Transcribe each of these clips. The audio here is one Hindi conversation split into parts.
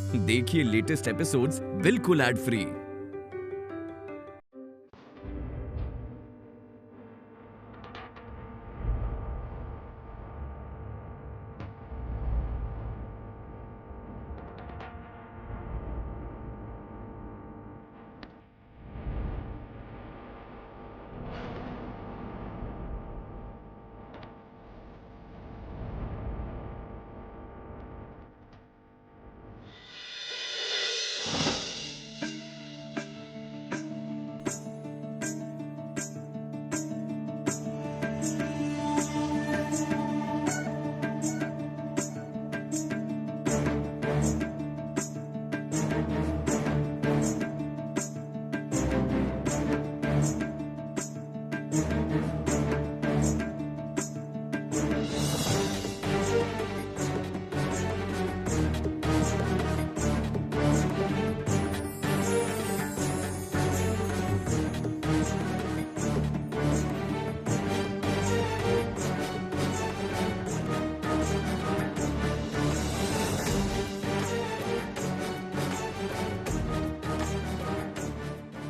देखिए लेटेस्ट एपिसोड्स बिल्कुल एड फ्री।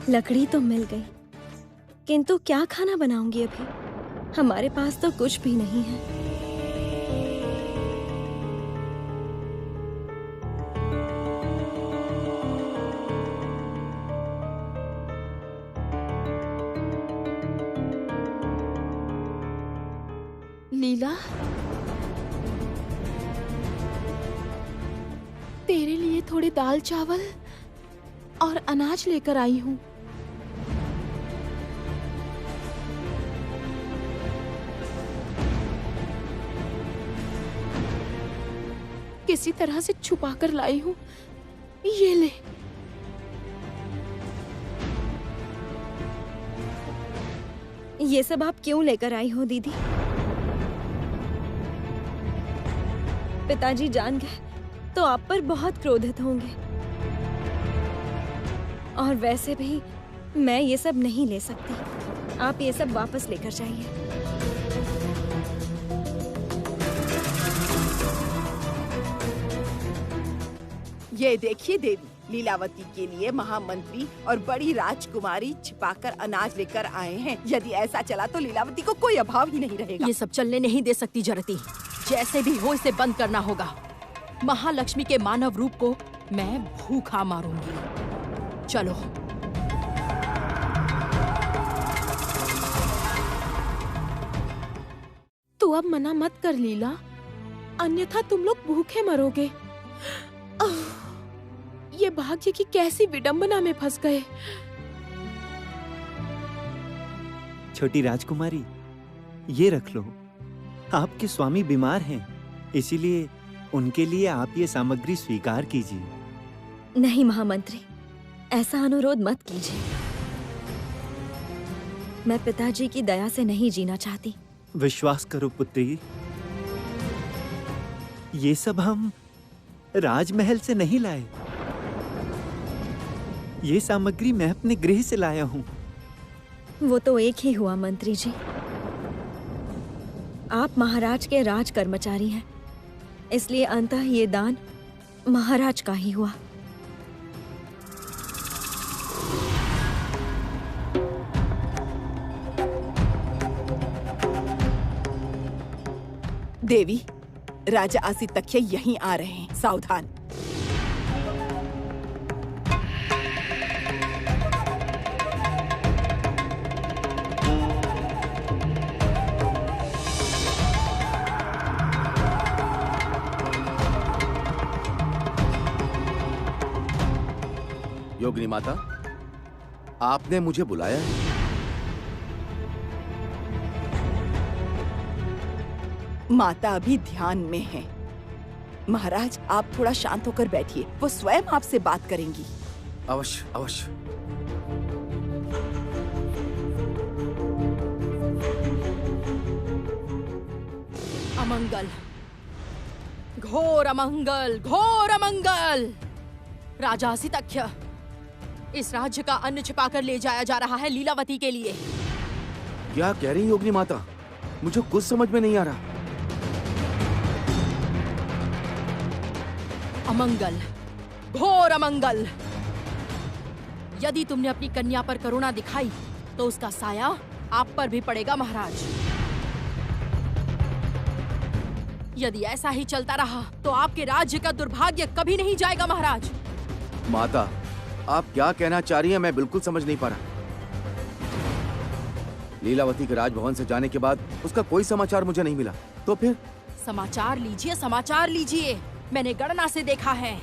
लकड़ी तो मिल गई, किंतु क्या खाना बनाऊंगी अभी? हमारे पास तो कुछ भी नहीं है। लीला, तेरे लिए थोड़े दाल चावल और अनाज लेकर आई हूँ। किसी तरह से छुपा कर लाई हूँ। ये ले। ये सब आप क्यों लेकर आई हो दीदी? पिताजी जान गए तो आप पर बहुत क्रोधित होंगे। और वैसे भी मैं ये सब नहीं ले सकती। आप ये सब वापस लेकर जाइए। ये देखिए देवी, लीलावती के लिए महामंत्री और बड़ी राजकुमारी छिपाकर अनाज लेकर आए हैं। यदि ऐसा चला तो लीलावती को कोई अभाव ही नहीं रहेगा। ये सब चलने नहीं दे सकती जरती। जैसे भी हो इसे बंद करना होगा। महालक्ष्मी के मानव रूप को मैं भूखा मारूंगी। चलो। तू अब मना मत कर लीला, अन्यथा तुम लोग भूखे मरोगे। ये भाग्य की कैसी विडंबना में फंस गए। छोटी राजकुमारी, ये रख लो। आपके स्वामी बीमार हैं, इसीलिए उनके लिए आप ये सामग्री स्वीकार कीजिए। नहीं महामंत्री, ऐसा अनुरोध मत कीजिए। मैं पिताजी की दया से नहीं जीना चाहती। विश्वास करो पुत्री, ये सब हम राजमहल से नहीं लाए। ये सामग्री मैं अपने गृह से लाया हूँ। वो तो एक ही हुआ मंत्री जी। आप महाराज के राज कर्मचारी हैं, इसलिए अंततः ये दान महाराज का ही हुआ। देवी, राजा आसितक्ष्य यहीं आ रहे हैं, सावधान। योगिनी माता, आपने मुझे बुलाया है? माता अभी ध्यान में है। महाराज, आप थोड़ा शांत होकर बैठिए, वो स्वयं आपसे बात करेंगी। अवश्य अवश्य। अमंगल, घोर अमंगल, घोर अमंगल। राजा आसितक्ष्य, इस राज्य का अन्न छिपाकर ले जाया जा रहा है लीलावती के लिए। क्या कह रही हैं योगिनी माता? मुझे कुछ समझ में नहीं आ रहा। अमंगल, घोर अमंगल। यदि तुमने अपनी कन्या पर करुणा दिखाई तो उसका साया आप पर भी पड़ेगा महाराज। यदि ऐसा ही चलता रहा तो आपके राज्य का दुर्भाग्य कभी नहीं जाएगा महाराज। माता, आप क्या कहना चाह रही हैं, मैं बिल्कुल समझ नहीं पा रहा। लीलावती के राजभवन से जाने के बाद उसका कोई समाचार मुझे नहीं मिला, तो फिर? समाचार लीजिए, समाचार लीजिए। मैंने गणना से देखा है,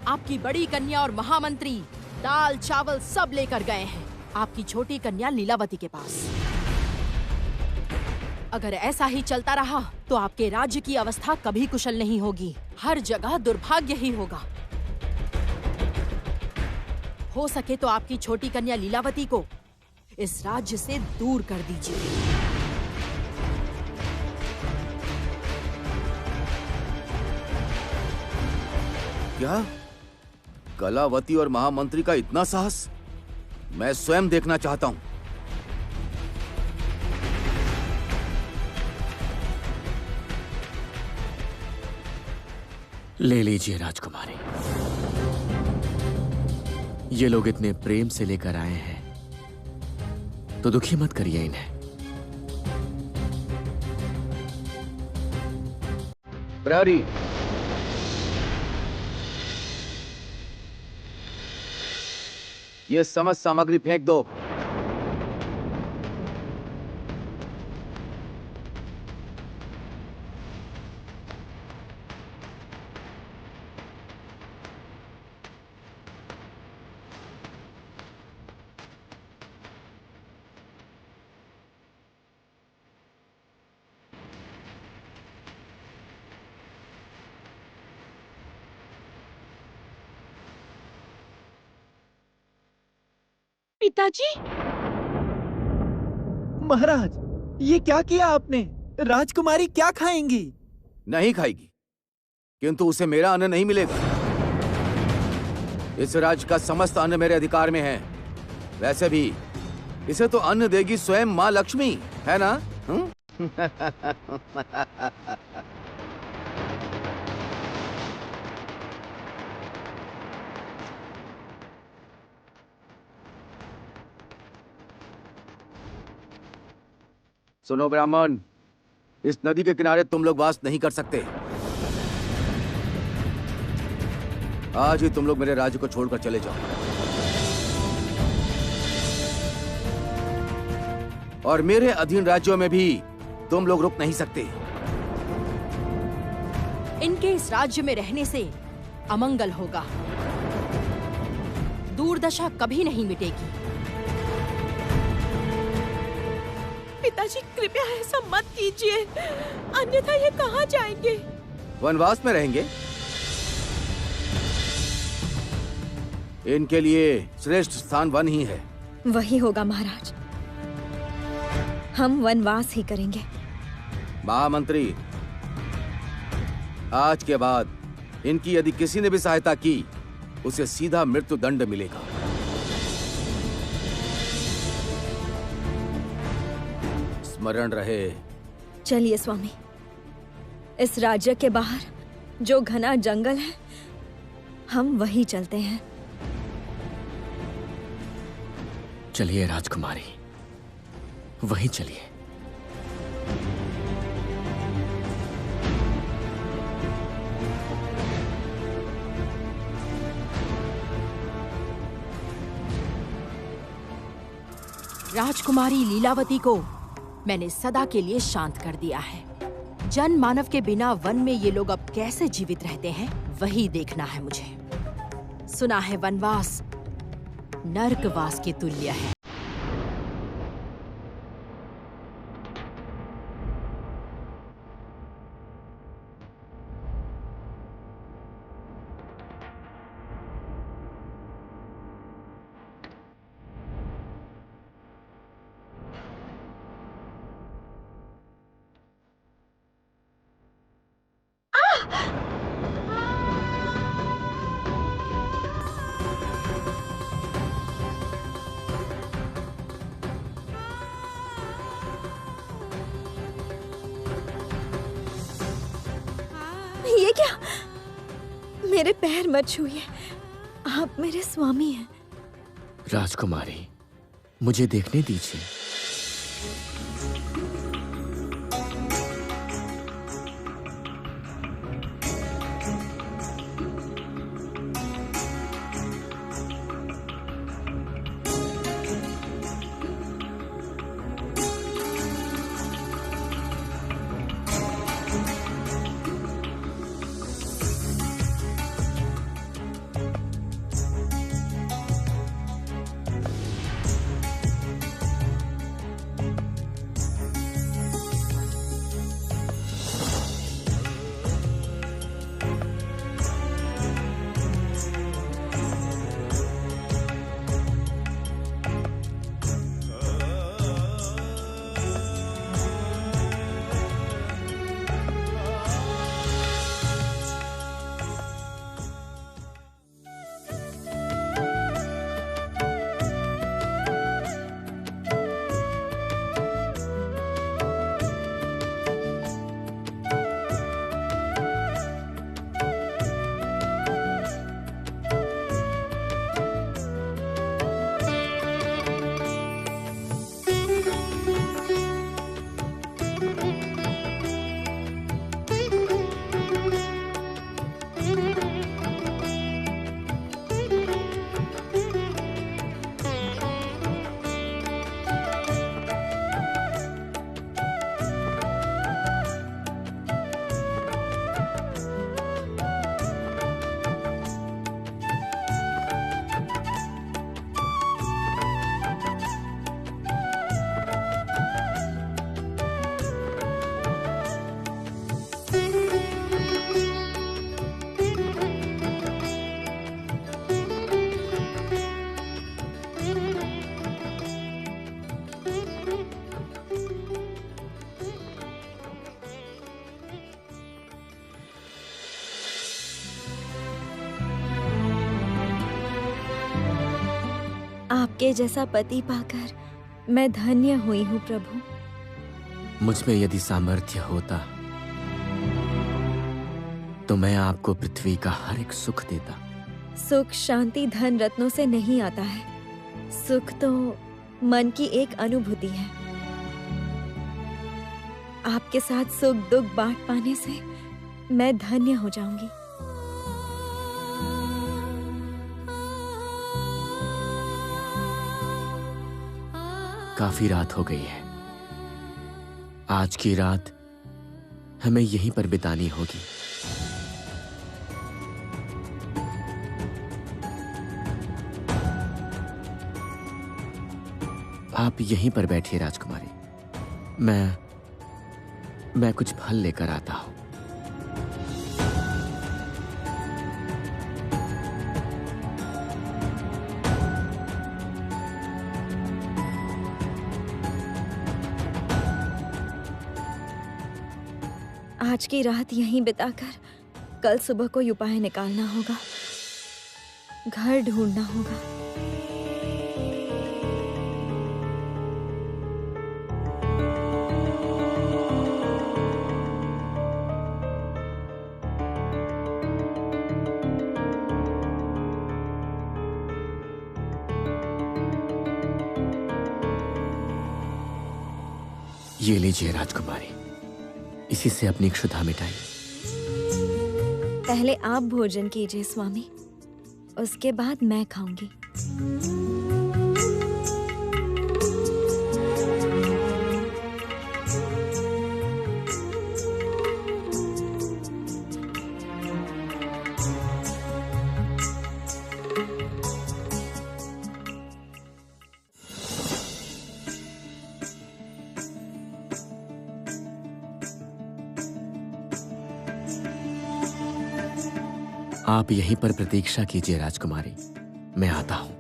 आपकी बड़ी कन्या और महामंत्री दाल चावल सब लेकर गए हैं आपकी छोटी कन्या लीलावती के पास। अगर ऐसा ही चलता रहा तो आपके राज्य की अवस्था कभी कुशल नहीं होगी। हर जगह दुर्भाग्य ही होगा। हो सके तो आपकी छोटी कन्या लीलावती को इस राज्य से दूर कर दीजिए। क्या? कलावती और महामंत्री का इतना साहस? मैं स्वयं देखना चाहता हूं। ले लीजिए राजकुमारी, ये लोग इतने प्रेम से लेकर आए हैं तो दुखी मत करिए इन्हें। प्रहरी, ये समस्त सामग्री फेंक दो। पिताजी, महाराज, ये क्या किया आपने? राजकुमारी क्या खाएंगी? नहीं खाएगी, किंतु उसे मेरा अन्न नहीं मिलेगा। इस राज्य का समस्त अन्न मेरे अधिकार में है। वैसे भी इसे तो अन्न देगी स्वयं माँ लक्ष्मी, है ना? सुनो ब्राह्मण, इस नदी के किनारे तुम लोग वास नहीं कर सकते। आज ही तुम लोग मेरे राज्य को छोड़कर चले जाओ, और मेरे अधीन राज्यों में भी तुम लोग रुक नहीं सकते। इनके इस राज्य में रहने से अमंगल होगा, दुर्दशा कभी नहीं मिटेगी। पिताजी कृपया ऐसा मत कीजिए, अन्यथा ये कहाँ जाएंगे? वनवास में रहेंगे। इनके लिए श्रेष्ठ स्थान वन ही है। वही होगा महाराज, हम वनवास ही करेंगे। महामंत्री, आज के बाद इनकी यदि किसी ने भी सहायता की, उसे सीधा मृत्यु दंड मिलेगा। स्मरण रहे। चलिए स्वामी, इस राज्य के बाहर जो घना जंगल है, हम वही चलते हैं। चलिए राजकुमारी, वहीं चलिए। राजकुमारी लीलावती को मैंने सदा के लिए शांत कर दिया है। जन मानव के बिना वन में ये लोग अब कैसे जीवित रहते हैं, वही देखना है मुझे। सुना है वनवास नर्कवास के तुल्य है। मेरे पैर मत छूइए, आप मेरे स्वामी हैं। राजकुमारी, मुझे देखने दीजिए। आपके जैसा पति पाकर मैं धन्य हुई हूँ प्रभु। मुझ में यदि सामर्थ्य होता तो मैं आपको पृथ्वी का हर एक सुख देता। सुख शांति धन रत्नों से नहीं आता है, सुख तो मन की एक अनुभूति है। आपके साथ सुख दुख बांट पाने से मैं धन्य हो जाऊंगी। काफी रात हो गई है, आज की रात हमें यहीं पर बितानी होगी। आप यहीं पर बैठिए राजकुमारी, मैं कुछ फल लेकर आता हूं। आज की रात यहीं बिताकर कल सुबह कोई उपाय निकालना होगा, घर ढूंढना होगा। ये लीजिए राजकुमारी, इसी से अपनी क्षुधा मिटाइए। पहले आप भोजन कीजिए स्वामी, उसके बाद मैं खाऊंगी। आप यहीं पर प्रतीक्षा कीजिए राजकुमारी, मैं आता हूं।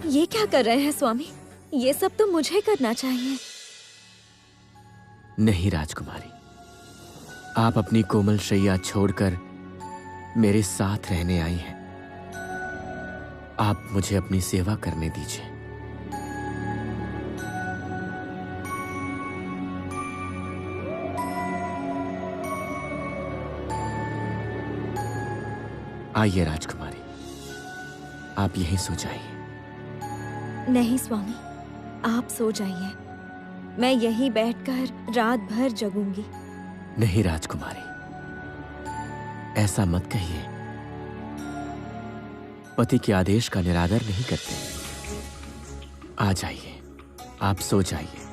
ये क्या कर रहे हैं स्वामी? ये सब तो मुझे करना चाहिए। नहीं राजकुमारी, आप अपनी कोमल शैया छोड़कर मेरे साथ रहने आई हैं। आप मुझे अपनी सेवा करने दीजिए। आइए राजकुमारी, आप यहीं सो जाइए। नहीं स्वामी, आप सो जाइए। मैं यहीं बैठकर रात भर जगूंगी। नहीं राजकुमारी, ऐसा मत कहिए। पति के आदेश का निरादर नहीं करते। आ जाइए, आप सो जाइए।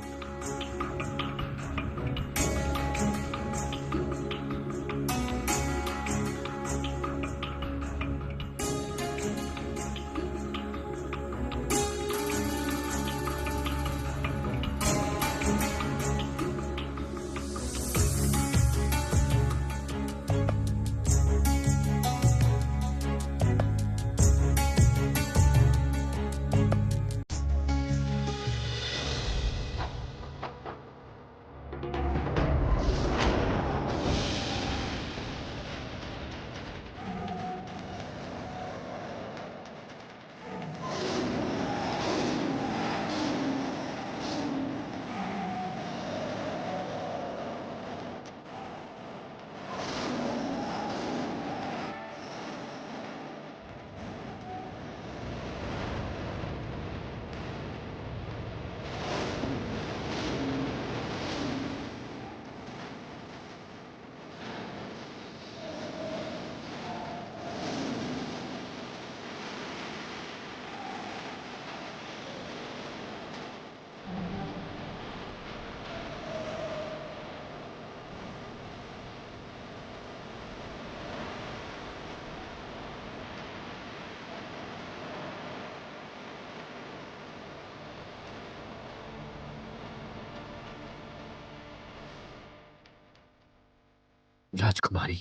राजकुमारी,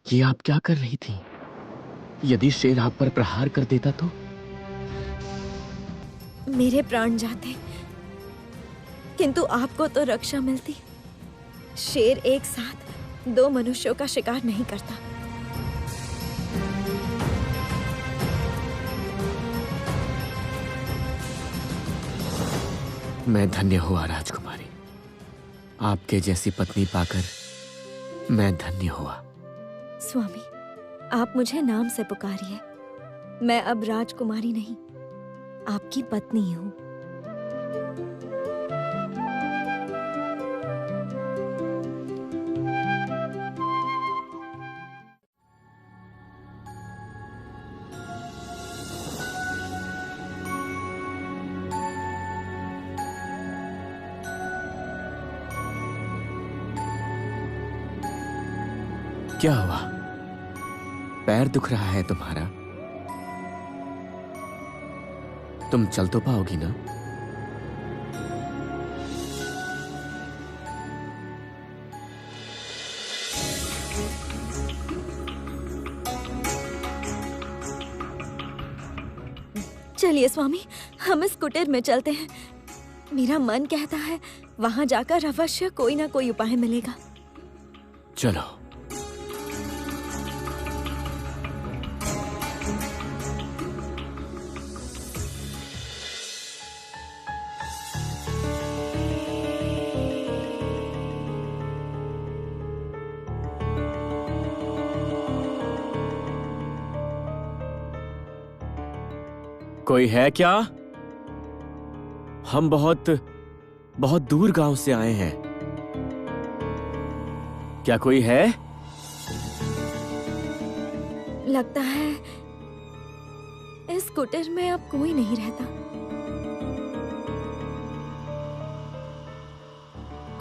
ये आप क्या कर रही थी? यदि शेर आप पर प्रहार कर देता तो? मेरे प्राण जाते, किंतु आपको तो रक्षा मिलती। शेर एक साथ 2 मनुष्यों का शिकार नहीं करता। मैं धन्य हुआ राजकुमारी। आपके जैसी पत्नी पाकर मैं धन्य हुआ। स्वामी, आप मुझे नाम से पुकारिए। मैं अब राजकुमारी नहीं, आपकी पत्नी हूँ। क्या हुआ? पैर दुख रहा है तुम्हारा? तुम चल तो पाओगी ना? चलिए स्वामी, हम इस कुटीर में चलते हैं। मेरा मन कहता है वहां जाकर अवश्य कोई ना कोई उपाय मिलेगा। चलो। कोई है क्या? हम बहुत दूर गांव से आए हैं। क्या कोई है? लगता है इस कुटीर में अब कोई नहीं रहता।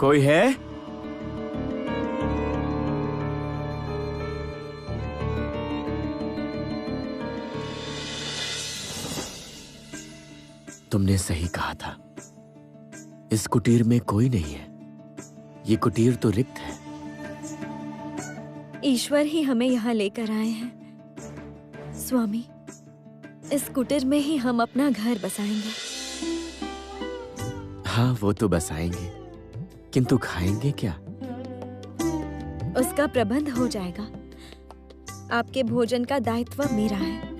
कोई है? तुमने सही कहा था, इस कुटीर में कोई नहीं है। ये कुटीर तो रिक्त है। ईश्वर ही हमें यहाँ लेकर आए हैं। स्वामी, इस कुटीर में ही हम अपना घर बसाएंगे। हाँ, वो तो बसाएंगे, किंतु खाएंगे क्या? उसका प्रबंध हो जाएगा। आपके भोजन का दायित्व मेरा है।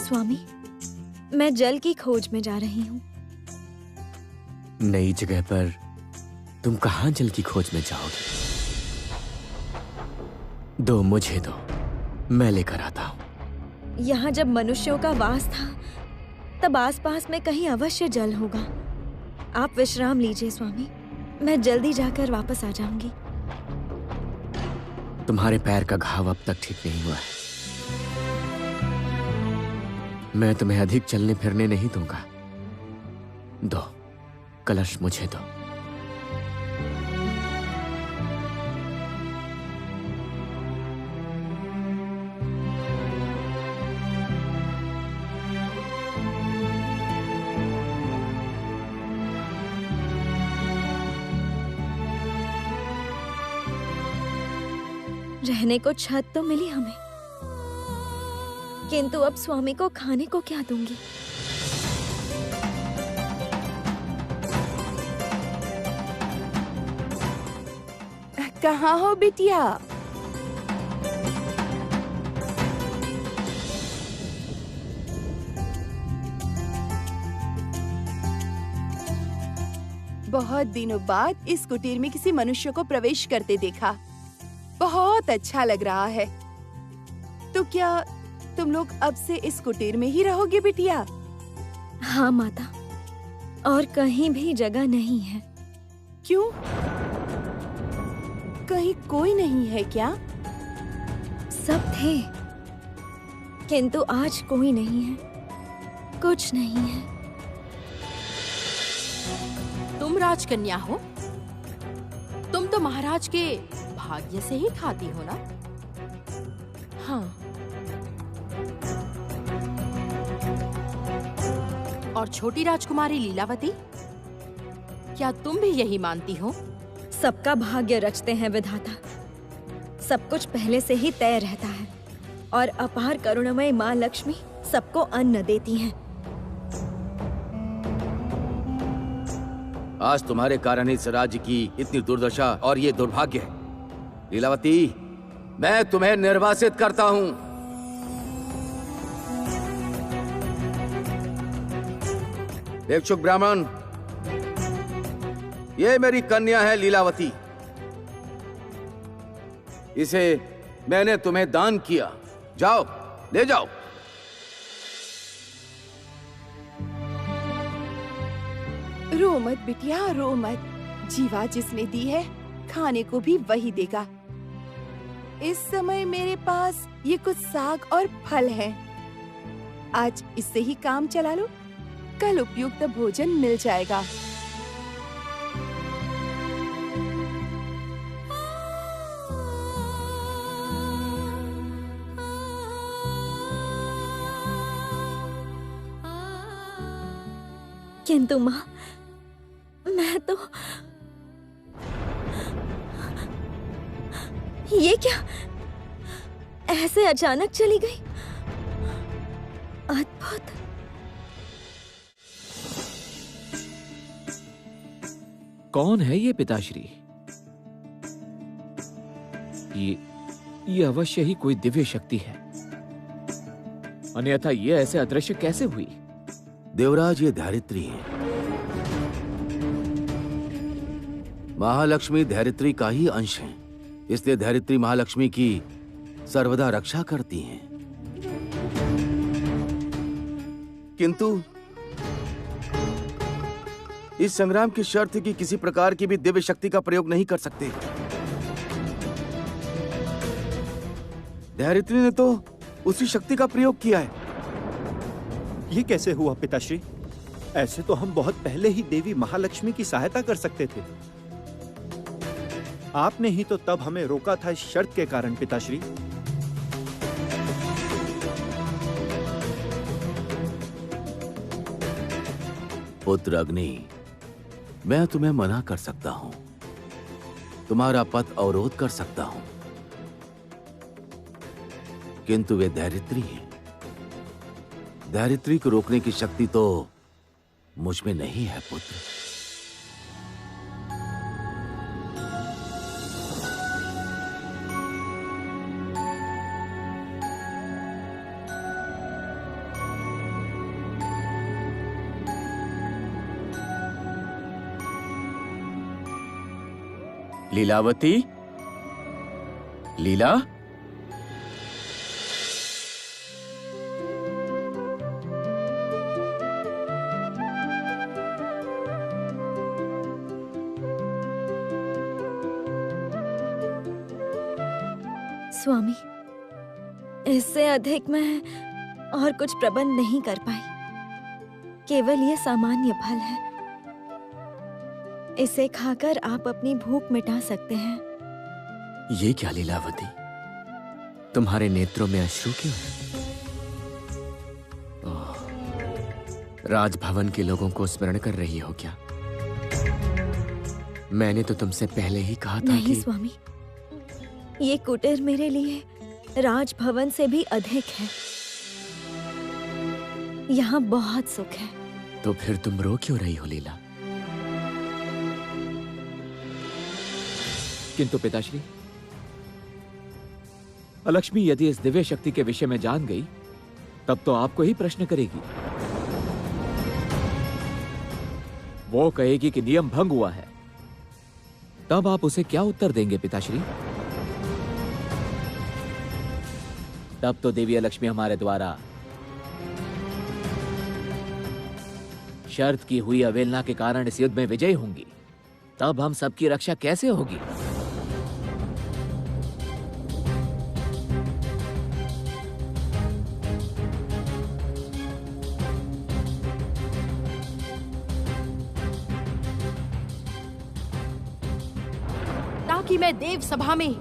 स्वामी, मैं जल की खोज में जा रही हूँ। नई जगह पर तुम कहाँ जल की खोज में जाओगे? दो, मुझे दो, मैं लेकर आता हूँ। यहाँ जब मनुष्यों का वास था तब आसपास में कहीं अवश्य जल होगा। आप विश्राम लीजिए स्वामी, मैं जल्दी जाकर वापस आ जाऊंगी। तुम्हारे पैर का घाव अब तक ठीक नहीं हुआ है। मैं तुम्हें अधिक चलने फिरने नहीं दूंगा। दो, कलश मुझे दो। रहने को छत तो मिली हमें, किंतु अब स्वामी को खाने को क्या दूंगी? कहाँ हो बिटिया? बहुत दिनों बाद इस कुटीर में किसी मनुष्य को प्रवेश करते देखा। बहुत अच्छा लग रहा है। तो क्या तुम लोग अब से इस कुटीर में ही रहोगे बिटिया? हाँ माता, और कहीं भी जगह नहीं है। क्यों? कहीं कोई नहीं है क्या? सब थे, किंतु आज कोई नहीं है, कुछ नहीं है। तुम राजकन्या हो? तुम तो महाराज के भाग्य से ही खाती हो ना? हाँ। और छोटी राजकुमारी लीलावती, क्या तुम भी यही मानती हो? सबका भाग्य रचते हैं विधाता। सब कुछ पहले से ही तय रहता है और अपार करुणामय माँ लक्ष्मी सबको अन्न देती हैं। आज तुम्हारे कारण इस राज्य की इतनी दुर्दशा और ये दुर्भाग्य है। लीलावती, मैं तुम्हें निर्वासित करता हूँ। भिक्षुक ब्राह्मण, ये मेरी कन्या है लीलावती। इसे मैंने तुम्हें दान किया। जाओ, ले जाओ। रो मत बिटिया, रो मत। जीवा जिसने दी है, खाने को भी वही देगा। इस समय मेरे पास ये कुछ साग और फल है। आज इससे ही काम चला लो, कल उपयुक्त भोजन मिल जाएगा। किंतु माँ, मैं तो ये क्या, ऐसे अचानक चली गई? अद्भुत। कौन है ये पिताश्री? ये अवश्य ही कोई दिव्य शक्ति है, अन्यथा ये ऐसे अदृश्य कैसे हुई? देवराज, ये धैर्यत्री है। महालक्ष्मी धैर्यत्री का ही अंश है, इसलिए धैर्यत्री महालक्ष्मी की सर्वदा रक्षा करती हैं। किंतु इस संग्राम की शर्त है कि किसी प्रकार की भी दिव्य शक्ति का प्रयोग नहीं कर सकते। धैर्यत्री ने तो उसी शक्ति का प्रयोग किया है। ये कैसे हुआ पिताश्री? ऐसे तो हम बहुत पहले ही देवी महालक्ष्मी की सहायता कर सकते थे। आपने ही तो तब हमें रोका था इस शर्त के कारण पिताश्री। पुत्र अग्नि, मैं तुम्हें मना कर सकता हूं, तुम्हारा पथ अवरोध कर सकता हूं, किंतु वे धैर्यत्री हैं। धैर्यत्री को रोकने की शक्ति तो मुझ में नहीं है पुत्र। लीलावती, लीला, स्वामी, इससे अधिक मैं और कुछ प्रबंध नहीं कर पाई। केवल ये सामान्य फल है, इसे खाकर आप अपनी भूख मिटा सकते हैं। ये क्या लीलावती, तुम्हारे नेत्रों में अश्रु क्यों है? ओह, राजभवन के लोगों को स्मरण कर रही हो क्या? मैंने तो तुमसे पहले ही कहा था नहीं कि... स्वामी, ये कुटीर मेरे लिए राजभवन से भी अधिक है। यहाँ बहुत सुख है। तो फिर तुम रो क्यों रही हो लीला? किंतु पिताश्री, अलक्ष्मी यदि इस दिव्य शक्ति के विषय में जान गई, तब तो आपको ही प्रश्न करेगी। वो कहेगी कि नियम भंग हुआ है। तब आप उसे क्या उत्तर देंगे पिताश्री? तब तो देवी अलक्ष्मी हमारे द्वारा शर्त की हुई अवहेलना के कारण इस युद्ध में विजयी होंगी। तब हम सबकी रक्षा कैसे होगी? ताकि मैं देव सभा में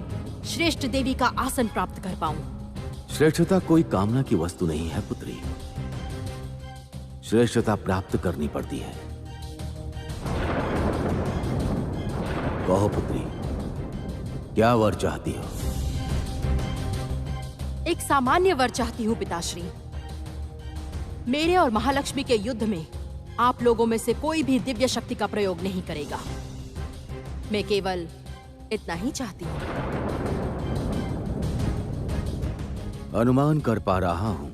श्रेष्ठ देवी का आसन प्राप्त कर पाऊं। श्रेष्ठता कोई कामना की वस्तु नहीं है पुत्री, श्रेष्ठता प्राप्त करनी पड़ती है। कहो पुत्री, क्या वर चाहती हो? एक सामान्य वर चाहती हूँ पिताश्री। मेरे और महालक्ष्मी के युद्ध में आप लोगों में से कोई भी दिव्य शक्ति का प्रयोग नहीं करेगा। मैं केवल इतना ही चाहती हूँ। अनुमान कर पा रहा हूं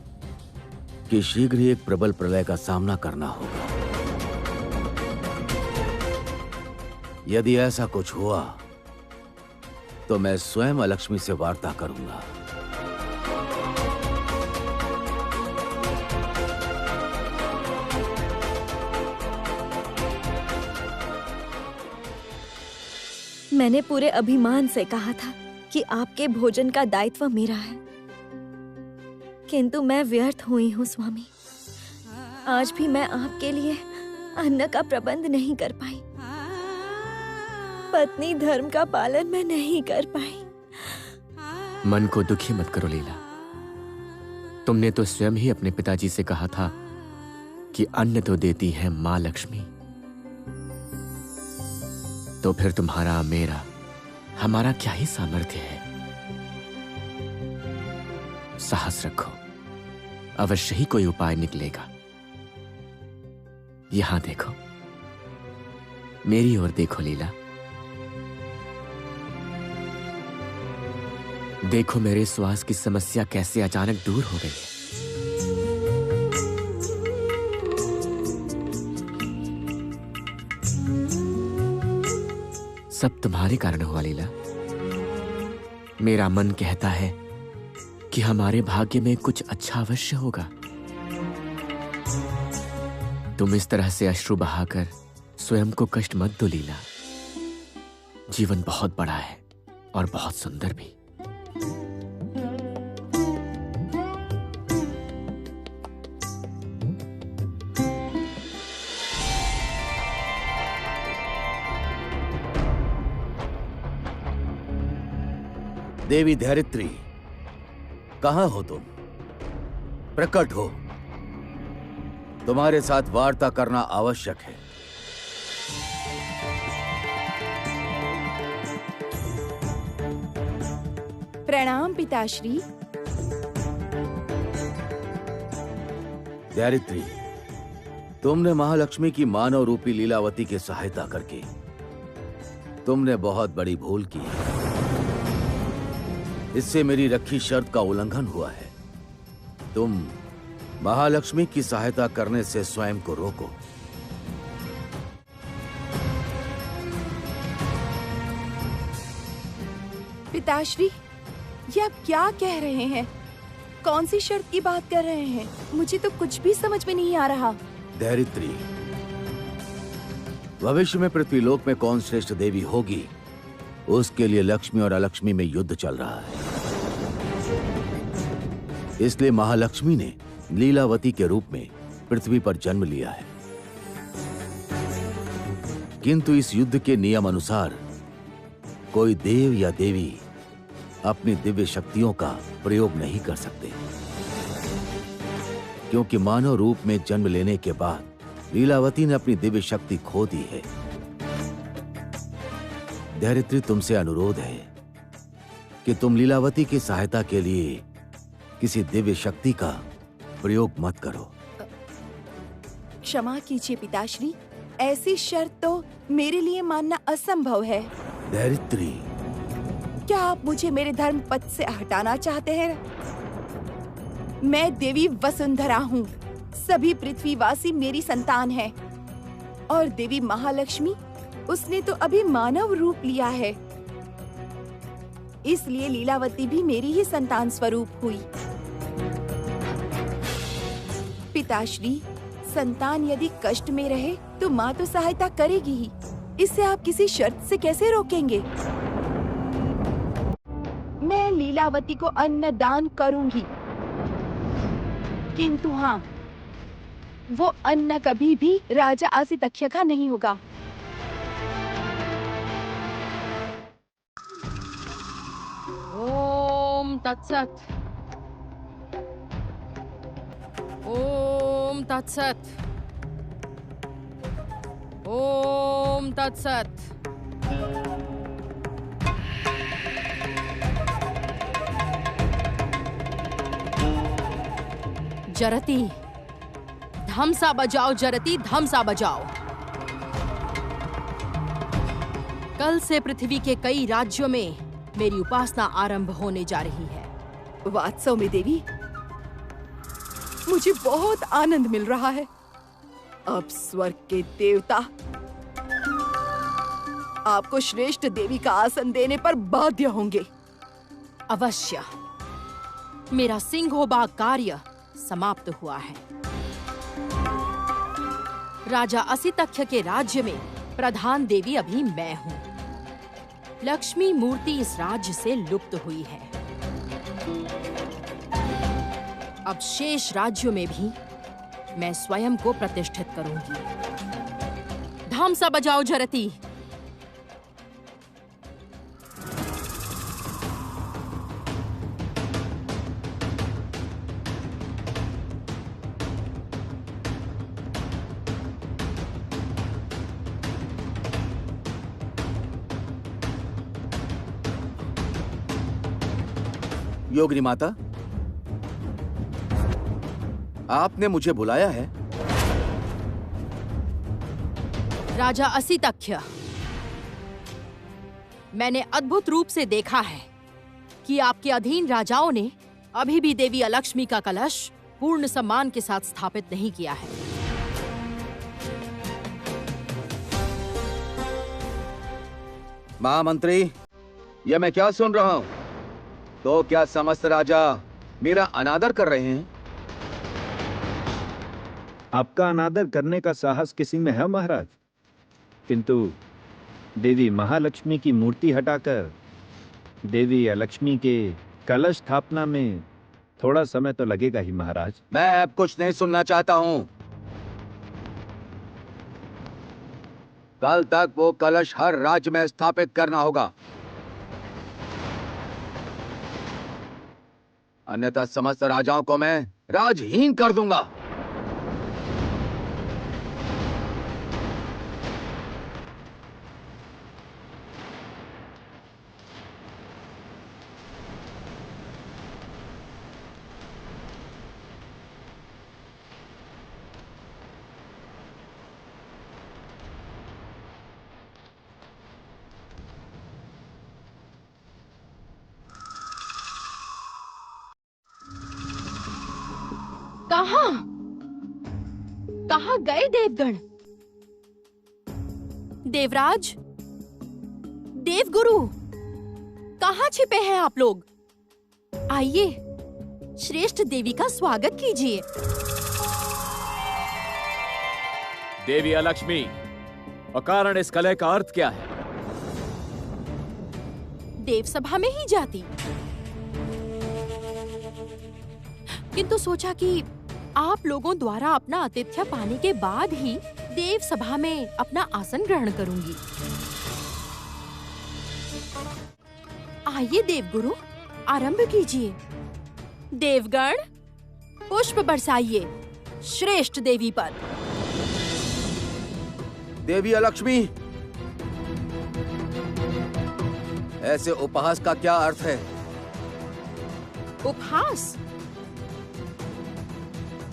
कि शीघ्र ही एक प्रबल प्रलय का सामना करना होगा। यदि ऐसा कुछ हुआ तो मैं स्वयं अलक्ष्मी से वार्ता करूंगा। मैंने पूरे अभिमान से कहा था कि आपके भोजन का दायित्व मेरा है, किंतु मैं व्यर्थ हुई हूँ स्वामी। आज भी मैं आपके लिए अन्न का प्रबंध नहीं कर पाई। पत्नी धर्म का पालन मैं नहीं कर पाई। मन को दुखी मत करो लीला। तुमने तो स्वयं ही अपने पिताजी से कहा था कि अन्न तो देती है माँ लक्ष्मी। तो फिर तुम्हारा, मेरा, हमारा क्या ही सामर्थ्य है। साहस रखो, अवश्य ही कोई उपाय निकलेगा। यहां देखो, मेरी ओर देखो लीला। देखो मेरे श्वास की समस्या कैसे अचानक दूर हो गई है। सब तुम्हारे कारण हुआ लीला। मेरा मन कहता है कि हमारे भाग्य में कुछ अच्छा अवश्य होगा। तुम इस तरह से अश्रु बहाकर स्वयं को कष्ट मत दो लीला। जीवन बहुत बड़ा है और बहुत सुंदर भी। देवी धैर्यत्री, कहां हो तुम? प्रकट हो। तुम्हारे साथ वार्ता करना आवश्यक है। प्रणाम पिताश्री। धैर्यत्री, तुमने महालक्ष्मी की मानव रूपी लीलावती की सहायता करके तुमने बहुत बड़ी भूल की है। इससे मेरी रखी शर्त का उल्लंघन हुआ है। तुम महालक्ष्मी की सहायता करने से स्वयं को रोको। पिताश्री, ये आप क्या कह रहे हैं? कौन सी शर्त की बात कर रहे हैं? मुझे तो कुछ भी समझ में नहीं आ रहा। धैर्यत्री, भविष्य में पृथ्वीलोक में कौन श्रेष्ठ देवी होगी, उसके लिए लक्ष्मी और अलक्ष्मी में युद्ध चल रहा है। इसलिए महालक्ष्मी ने लीलावती के रूप में पृथ्वी पर जन्म लिया है। किंतु इस युद्ध के नियम अनुसार कोई देव या देवी अपनी दिव्य शक्तियों का प्रयोग नहीं कर सकते, क्योंकि मानव रूप में जन्म लेने के बाद लीलावती ने अपनी दिव्य शक्ति खो दी है। धैर्यत्री, तुमसे अनुरोध है कि तुम लीलावती की सहायता के लिए किसी दिव्य शक्ति का प्रयोग मत करो। क्षमा कीजिए पिताश्री, ऐसी शर्त तो मेरे लिए मानना असंभव है। धैर्यत्री, क्या आप मुझे मेरे धर्म पथ से हटाना चाहते हैं? मैं देवी वसुंधरा हूँ। सभी पृथ्वीवासी मेरी संतान हैं। और देवी महालक्ष्मी, उसने तो अभी मानव रूप लिया है, इसलिए लीलावती भी मेरी ही संतान स्वरूप हुई। पिताश्री, संतान यदि कष्ट में रहे तो माँ तो सहायता करेगी ही। इसे आप किसी शर्त से कैसे रोकेंगे? मैं लीलावती को अन्न दान करूंगी, किंतु हाँ, वो अन्न कभी भी राजा आसितक्ष्य का नहीं होगा। ओम तत्सत। ओम तत्सत। ओम तत्सत। जरती, धमसा बजाओ जरती, धमसा बजाओ। कल से पृथ्वी के कई राज्यों में मेरी उपासना आरंभ होने जा रही है। वास्तव में देवी, मुझे बहुत आनंद मिल रहा है। अब स्वर्ग के देवता आपको श्रेष्ठ देवी का आसन देने पर बाध्य होंगे। अवश्य। मेरा सिंहोबाग कार्य समाप्त हुआ है। राजा असितक्ष्य के राज्य में प्रधान देवी अभी मैं हूँ। लक्ष्मी मूर्ति इस राज्य से लुप्त हुई है। अब शेष राज्यों में भी मैं स्वयं को प्रतिष्ठित करूंगी। धमसा बजाओ जरती। योगिनी माता, आपने मुझे बुलाया है? राजा असितख्य, मैंने अद्भुत रूप से देखा है कि आपके अधीन राजाओं ने अभी भी देवी अलक्ष्मी का कलश पूर्ण सम्मान के साथ स्थापित नहीं किया है। महामंत्री, यह मैं क्या सुन रहा हूं? तो क्या समस्त राजा मेरा अनादर कर रहे हैं? आपका अनादर करने का साहस किसी में है महाराज, किंतु देवी महालक्ष्मी की मूर्ति हटाकर देवी अलक्ष्मी के कलश स्थापना में थोड़ा समय तो लगेगा ही महाराज। मैं अब कुछ नहीं सुनना चाहता हूं। कल तक वो कलश हर राज्य में स्थापित करना होगा, अन्यथा समस्त राजाओं को मैं राजहीन कर दूंगा। कहां कहां गए देवगण? देवराज, देवगुरु, कहां छिपे हैं आप लोग? आइए, श्रेष्ठ देवी का स्वागत कीजिए। देवी अलक्ष्मी, अकारण इस कलह का अर्थ क्या है? देव सभा में ही जाती, किंतु सोचा कि आप लोगों द्वारा अपना आतिथ्य पाने के बाद ही देव सभा में अपना आसन ग्रहण करूंगी। आइए देवगुरु, आरंभ कीजिए। देवगण, पुष्प बरसाइए श्रेष्ठ देवी पर। देवी अलक्ष्मी, ऐसे उपहास का क्या अर्थ है? उपहास?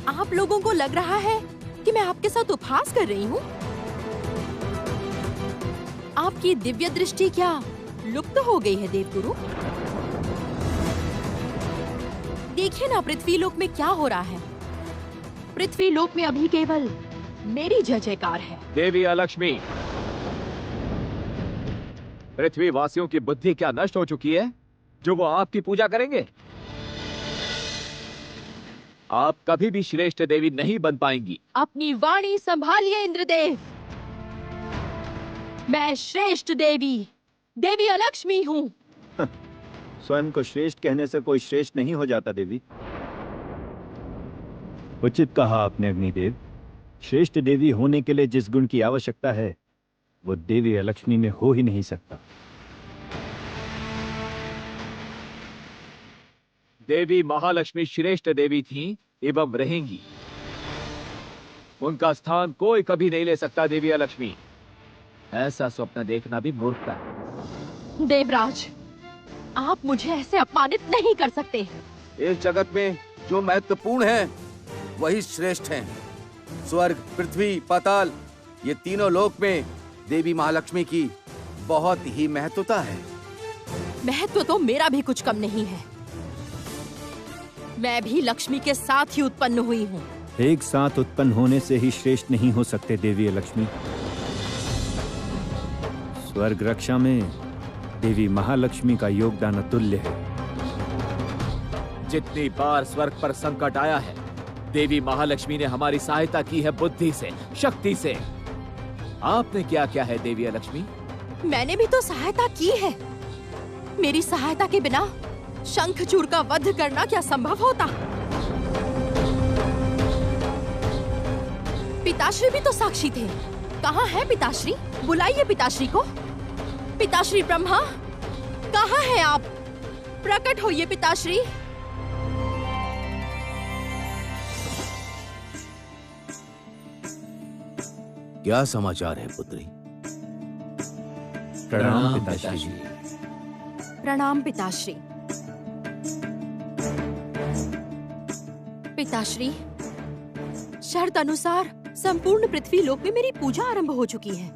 आप लोगों को लग रहा है कि मैं आपके साथ उपहास कर रही हूँ? आपकी दिव्य दृष्टि क्या लुप्त हो गई है देवगुरु? देखिए ना पृथ्वीलोक में क्या हो रहा है। पृथ्वीलोक में अभी केवल मेरी जय जयकार है। देवी अलक्ष्मी, पृथ्वी वासियों की बुद्धि क्या नष्ट हो चुकी है जो वो आपकी पूजा करेंगे? आप कभी भी श्रेष्ठ देवी नहीं बन पाएंगी। अपनी वाणी संभालिए इंद्रदेव। मैं श्रेष्ठ देवी, देवी अलक्ष्मी हूँ। स्वयं को श्रेष्ठ कहने से कोई श्रेष्ठ नहीं हो जाता देवी। उचित कहा आपने अग्निदेव। श्रेष्ठ देवी होने के लिए जिस गुण की आवश्यकता है वो देवी अलक्ष्मी में हो ही नहीं सकता। देवी महालक्ष्मी श्रेष्ठ देवी थीं एवं रहेंगी। उनका स्थान कोई कभी नहीं ले सकता देवी अलक्ष्मी। ऐसा स्वप्न देखना भी मूर्खता है। देवराज, आप मुझे ऐसे अपमानित नहीं कर सकते। इस जगत में जो महत्वपूर्ण है वही श्रेष्ठ हैं। स्वर्ग, पृथ्वी, पाताल, ये तीनों लोक में देवी महालक्ष्मी की बहुत ही महत्वता है। महत्व तो मेरा भी कुछ कम नहीं है। मैं भी लक्ष्मी के साथ ही उत्पन्न हुई हूँ। एक साथ उत्पन्न होने से ही श्रेष्ठ नहीं हो सकते देवी लक्ष्मी। स्वर्ग रक्षा में देवी महालक्ष्मी का योगदान अतुल्य है। जितनी बार स्वर्ग पर संकट आया है, देवी महालक्ष्मी ने हमारी सहायता की है बुद्धि से, शक्ति से। आपने क्या किया है देवी अलक्ष्मी? मैंने भी तो सहायता की है। मेरी सहायता के बिना शंखचूड़ का वध करना क्या संभव होता? पिताश्री भी तो साक्षी थे। कहाँ है पिताश्री? बुलाइए पिताश्री को। पिताश्री ब्रह्मा, कहाँ है आप? प्रकट होइए पिताश्री। क्या समाचार है पुत्री? प्रणाम पिताश्री। प्रणाम पिताश्री। पिताश्री, शर्त अनुसार संपूर्ण पृथ्वी लोक में मेरी पूजा आरंभ हो चुकी है,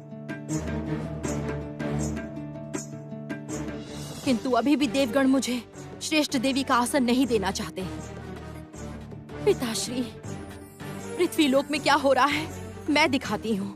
किंतु अभी भी देवगण मुझे श्रेष्ठ देवी का आसन नहीं देना चाहते। पिताश्री, पृथ्वी लोक में क्या हो रहा है मैं दिखाती हूँ।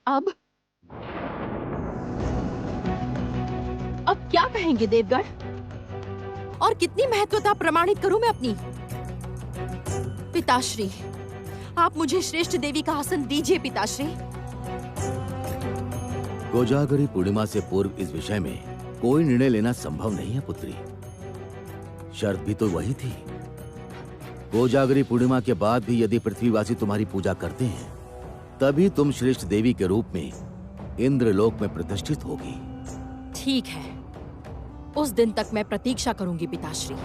अब क्या कहेंगे देवगण? और कितनी महत्वता प्रमाणित करूं मैं अपनी? पिताश्री, आप मुझे श्रेष्ठ देवी का आसन दीजिए पिताश्री। कोजागरी पूर्णिमा से पूर्व इस विषय में कोई निर्णय लेना संभव नहीं है पुत्री। शर्त भी तो वही थी। कोजागरी पूर्णिमा के बाद भी यदि पृथ्वीवासी तुम्हारी पूजा करते हैं, तभी तुम श्रेष्ठ देवी के रूप में इंद्रलोक में प्रतिष्ठित होगी। ठीक है, उस दिन तक मैं प्रतीक्षा करूंगी पिताश्री।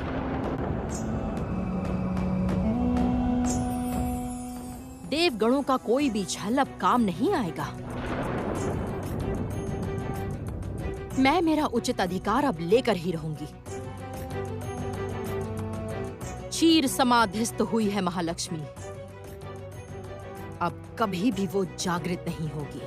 देवगणों का कोई भी छल अब काम नहीं आएगा। मैं मेरा उचित अधिकार अब लेकर ही रहूंगी। चीर समाधिस्थ हुई है महालक्ष्मी, अब कभी भी वो जागृत नहीं होगी।